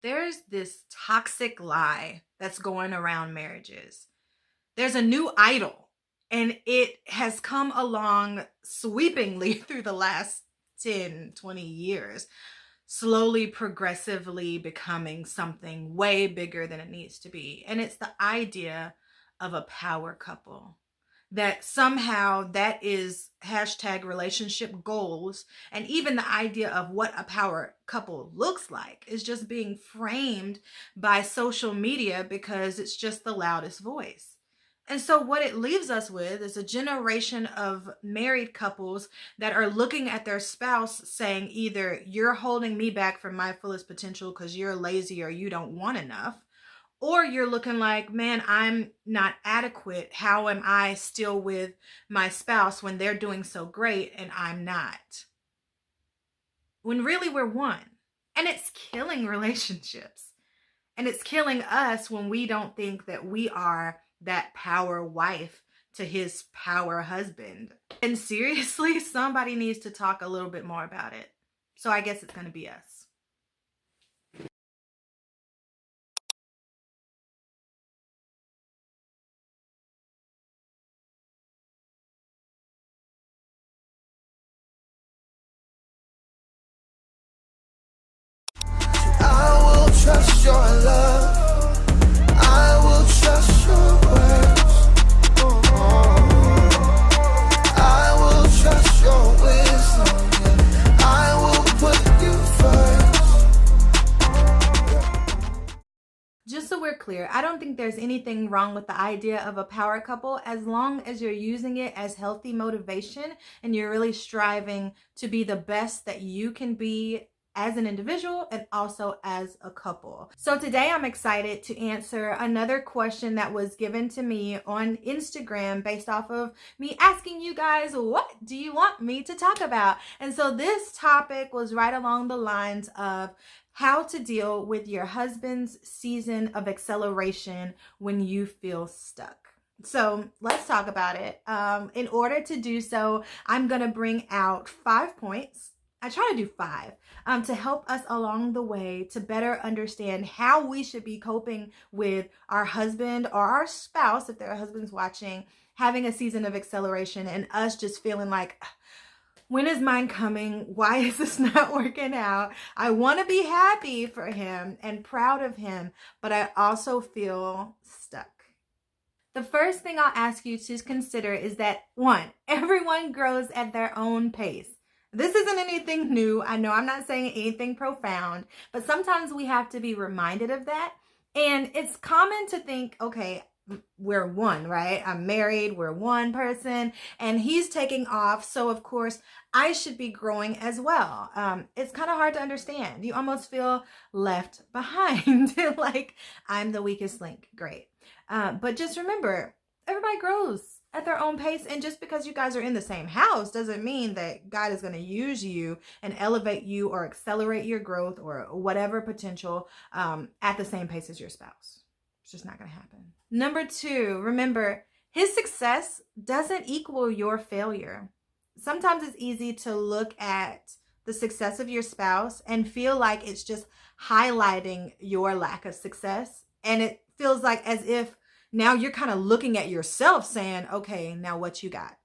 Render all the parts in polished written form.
There's this toxic lie that's going around marriages. There's a new idol, and it has come along sweepingly through the last 10, 20 years, slowly, progressively becoming something way bigger than it needs to be. And it's the idea of a power couple, that somehow that is hashtag relationship goals, and even the idea of what a power couple looks like is just being framed by social media because it's just the loudest voice. And so what it leaves us with is a generation of married couples that are looking at their spouse saying either you're holding me back from my fullest potential because you're lazy or you don't want enough, or you're looking like, man, I'm not adequate. How am I still with my spouse when they're doing so great and I'm not? When really we're one. And it's killing relationships. And it's killing us when we don't think that we are that power wife to his power husband. And seriously, somebody needs to talk a little bit more about it. So I guess it's going to be us. I will trust your love. I will trust your words. I will trust your wisdom. Yeah. I will put you first. Just so we're clear, I don't think there's anything wrong with the idea of a power couple as long as you're using it as healthy motivation and you're really striving to be the best that you can be as an individual and also as a couple. So today I'm excited to answer another question that was given to me on Instagram based off of me asking you guys, what do you want me to talk about? And so this topic was right along the lines of how to deal with your husband's season of acceleration when you feel stuck. So let's talk about it. In order to do so, I'm going to bring out 5 points. I try to do 5 to help us along the way to better understand how we should be coping with our husband or our spouse, if their husband's watching, having a season of acceleration and us just feeling like, when is mine coming? Why is this not working out? I want to be happy for him and proud of him, but I also feel stuck. The first thing I'll ask you to consider is that 1, everyone grows at their own pace. This isn't anything new. I know I'm not saying anything profound, but sometimes we have to be reminded of that. And it's common to think, okay, we're one, right? I'm married, we're one person, and he's taking off. So of course, I should be growing as well. It's kind of hard to understand. You almost feel left behind, like I'm the weakest link. Great. But just remember, everybody grows at their own pace. And just because you guys are in the same house doesn't mean that God is going to use you and elevate you or accelerate your growth or whatever potential at the same pace as your spouse. It's just not going to happen. Number 2, remember, his success doesn't equal your failure. Sometimes it's easy to look at the success of your spouse and feel like it's just highlighting your lack of success. And it feels like as if now you're kind of looking at yourself saying, okay, now what you got?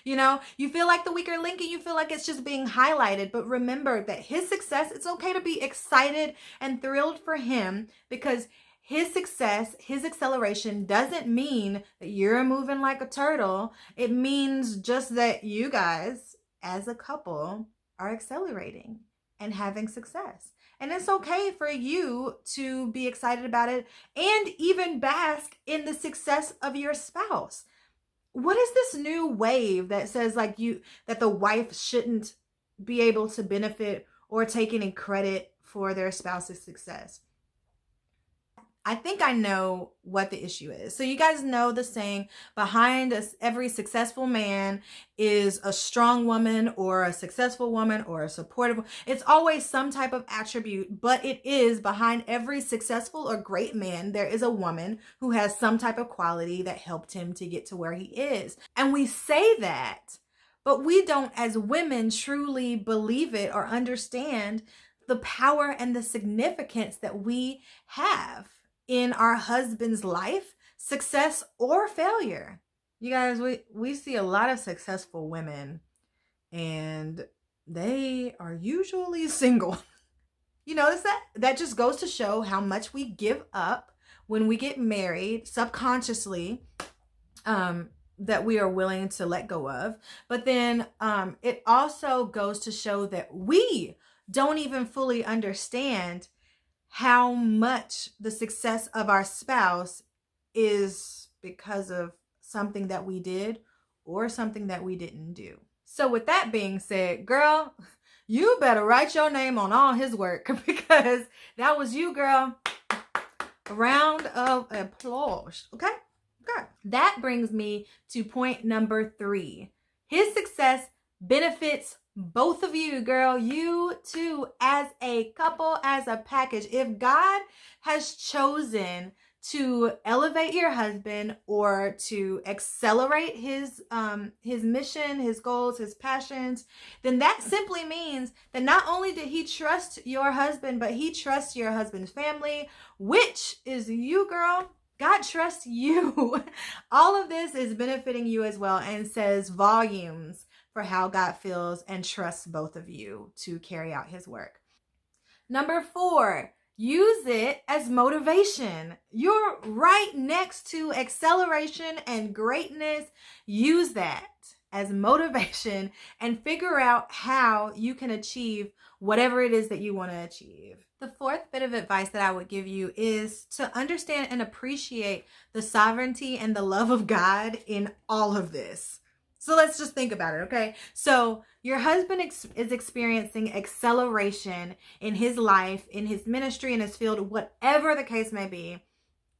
You know, you feel like the weaker link and you feel like it's just being highlighted. But remember that his success, it's okay to be excited and thrilled for him, because his success, his acceleration doesn't mean that you're moving like a turtle. It means just that you guys as a couple are accelerating and having success. And it's okay for you to be excited about it and even bask in the success of your spouse. What is this new wave that says like that the wife shouldn't be able to benefit or take any credit for their spouse's success? I think I know what the issue is. So you guys know the saying, behind every successful man is a strong woman or a successful woman or a supportive. It's always some type of attribute, but it is behind every successful or great man, there is a woman who has some type of quality that helped him to get to where he is. And we say that, but we don't as women truly believe it or understand the power and the significance that we have in our husband's life, success or failure. You guys, we see a lot of successful women, and they are usually single. You notice that? That just goes to show how much we give up when we get married subconsciously, that we are willing to let go of. But then it also goes to show that we don't even fully understand how much the success of our spouse is because of something that we did or something that we didn't do. So with that being said, girl, you better write your name on all his work, because that was you, girl. A round of applause. Okay? Okay. That brings me to point number 3. His success benefits both of you, girl. You two, as a couple, as a package. If God has chosen to elevate your husband or to accelerate his mission, his goals, his passions, then that simply means that not only did he trust your husband, but he trusts your husband's family, which is you, girl. God trusts you. All of this is benefiting you as well, and says volumes for how God feels and trusts both of you to carry out his work. Number 4, use it as motivation. You're right next to acceleration and greatness. Use that as motivation and figure out how you can achieve whatever it is that you want to achieve. The 4th bit of advice that I would give you is to understand and appreciate the sovereignty and the love of God in all of this. So let's just think about it, okay? So your husband is experiencing acceleration in his life, in his ministry, in his field, whatever the case may be.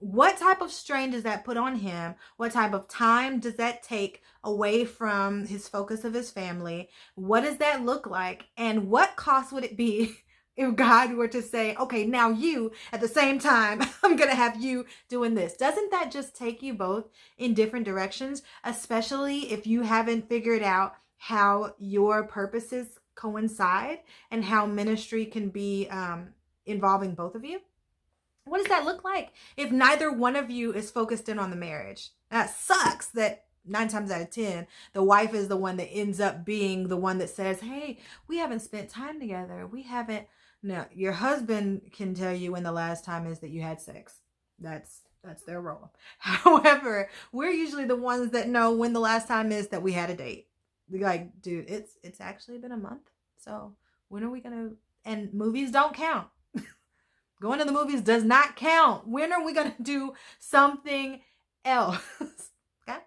What type of strain does that put on him? What type of time does that take away from his focus of his family? What does that look like? And what cost would it be if God were to say, okay, now you, at the same time, I'm going to have you doing this? Doesn't that just take you both in different directions, especially if you haven't figured out how your purposes coincide and how ministry can be involving both of you? What does that look like if neither one of you is focused in on the marriage? That sucks that 9 times out of 10, the wife is the one that ends up being the one that says, hey, we haven't spent time together. We haven't. No, your husband can tell you when the last time is that you had sex. That's their role. However, we're usually the ones that know when the last time is that we had a date. Like, dude, it's actually been a month. So when are we going to, and movies don't count. Going to the movies does not count. When are we going to do something else? Okay?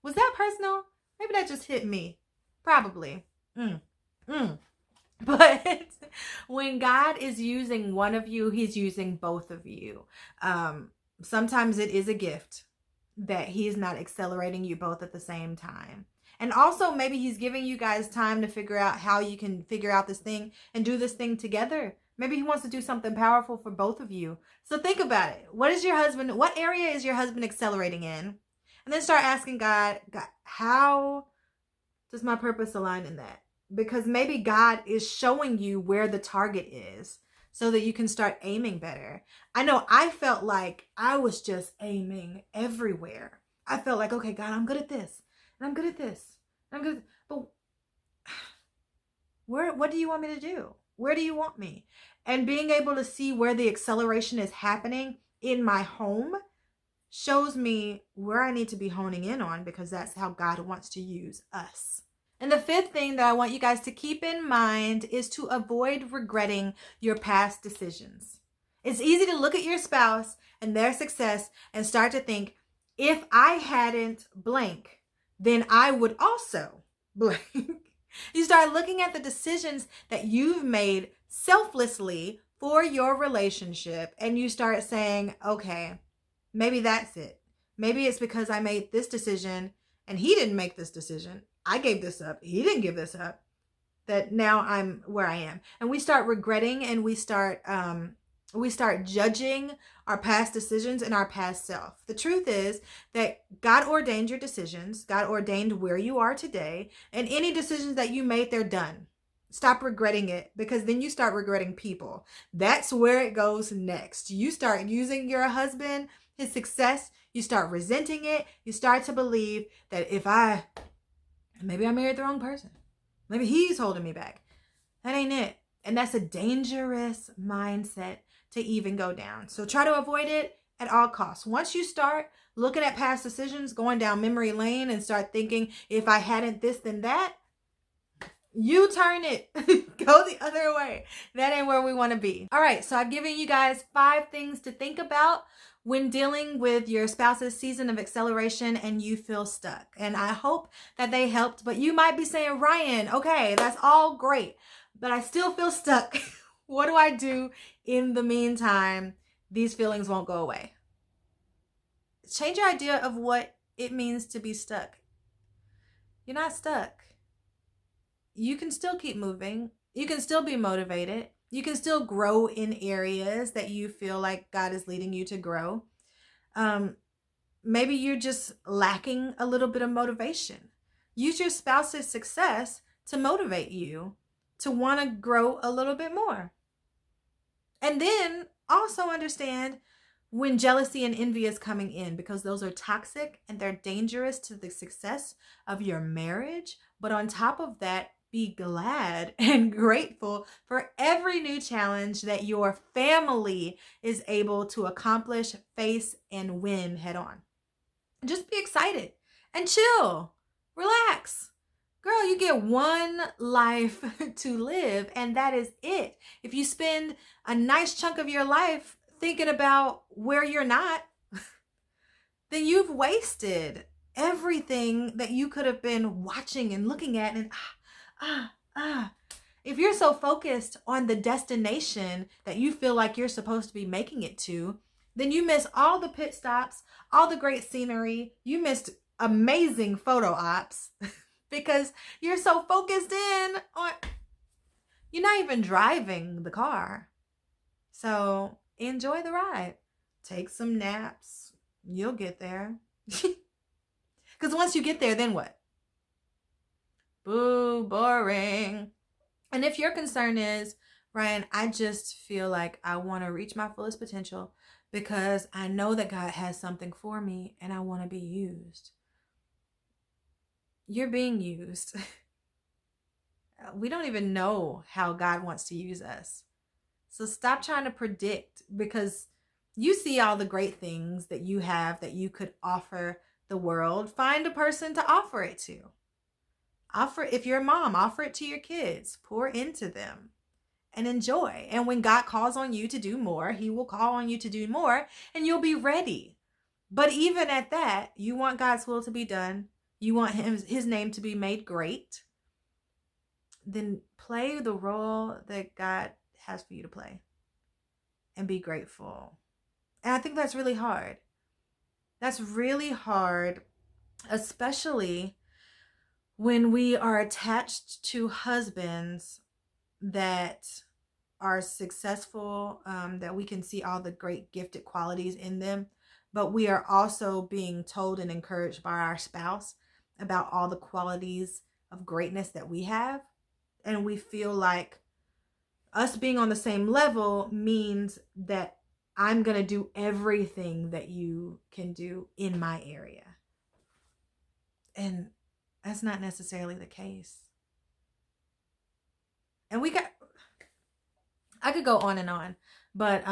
Was that personal? Maybe that just hit me. Probably. But when God is using one of you, he's using both of you. Sometimes it is a gift that he's not accelerating you both at the same time. And also maybe he's giving you guys time to figure out how you can figure out this thing and do this thing together. Maybe he wants to do something powerful for both of you. So think about it. What area is your husband accelerating in? And then start asking God, how does my purpose align in that? Because maybe God is showing you where the target is so that you can start aiming better. I know I felt like I was just aiming everywhere. I felt like, okay, God, I'm good at this. And I'm good at this. And I'm good. But what do you want me to do? Where do you want me? And being able to see where the acceleration is happening in my home shows me where I need to be honing in on, because that's how God wants to use us. And the 5th thing that I want you guys to keep in mind is to avoid regretting your past decisions. It's easy to look at your spouse and their success and start to think, if I hadn't blank, then I would also blank. You start looking at the decisions that you've made selflessly for your relationship, and you start saying, okay, maybe that's it. Maybe it's because I made this decision and he didn't make this decision. I gave this up. He didn't give this up. That now I'm where I am. And we start regretting, and we start judging our past decisions and our past self. The truth is that God ordained your decisions. God ordained where you are today, and any decisions that you made, they're done. Stop regretting it, because then you start regretting people. That's where it goes next. You start using your husband, his success, you start resenting it. You start to believe that maybe I married the wrong person. Maybe he's holding me back. That ain't it. And that's a dangerous mindset to even go down. So try to avoid it at all costs. Once you start looking at past decisions, going down memory lane, and start thinking, if I hadn't this, then that, you turn it. Go the other way. That ain't where we want to be. All right, so I've given you guys 5 things to think about when dealing with your spouse's season of acceleration and you feel stuck. And I hope that they helped. But you might be saying, Ryan, okay, that's all great, but I still feel stuck. What do I do in the meantime? These feelings won't go away. Change your idea of what it means to be stuck. You're not stuck. You can still keep moving. You can still be motivated. You can still grow in areas that you feel like God is leading you to grow. Maybe you're just lacking a little bit of motivation. Use your spouse's success to motivate you to want to grow a little bit more. And then also understand when jealousy and envy is coming in, because those are toxic and they're dangerous to the success of your marriage. But on top of that, be glad and grateful for every new challenge that your family is able to accomplish, face, and win head on. Just be excited and chill, relax. Girl, you get one life to live, and that is it. If you spend a nice chunk of your life thinking about where you're not, then you've wasted everything that you could have been watching and looking at. And if you're so focused on the destination that you feel like you're supposed to be making it to, then you miss all the pit stops, all the great scenery. You missed amazing photo ops because you're so focused in on, you're not even driving the car. So enjoy the ride. Take some naps. You'll get there. Because once you get there, then what? Boo, boring. And if your concern is, Ryan, I just feel like I want to reach my fullest potential because I know that God has something for me and I want to be used. You're being used. We don't even know how God wants to use us. So stop trying to predict, because you see all the great things that you have that you could offer the world. Find a person to offer it to. If you're a mom, offer it to your kids. Pour into them and enjoy. And when God calls on you to do more, he will call on you to do more and you'll be ready. But even at that, you want God's will to be done. You want his name to be made great. Then play the role that God has for you to play and be grateful. And I think that's really hard. That's really hard, especially when we are attached to husbands that are successful, that we can see all the great gifted qualities in them, but we are also being told and encouraged by our spouse about all the qualities of greatness that we have. And we feel like us being on the same level means that I'm going to do everything that you can do in my area. And that's not necessarily the case. And I could go on and on, but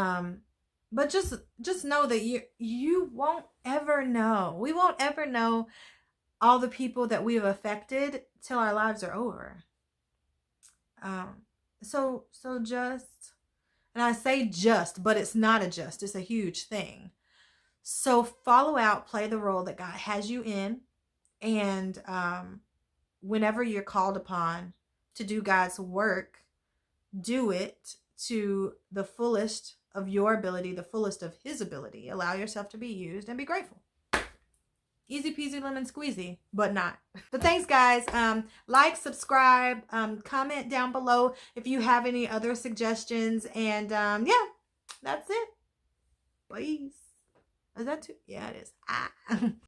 just know that you won't ever know. We won't ever know all the people that we've affected till our lives are over. So just, and I say just, but it's not a just, it's a huge thing. So follow out, play the role that God has you in. And whenever you're called upon to do God's work, do it to the fullest of your ability, the fullest of his ability. Allow yourself to be used and be grateful. Easy peasy lemon squeezy, but not. But thanks, guys. Like, subscribe, comment down below if you have any other suggestions. And yeah, that's it. Please. Is that too? Yeah, it is.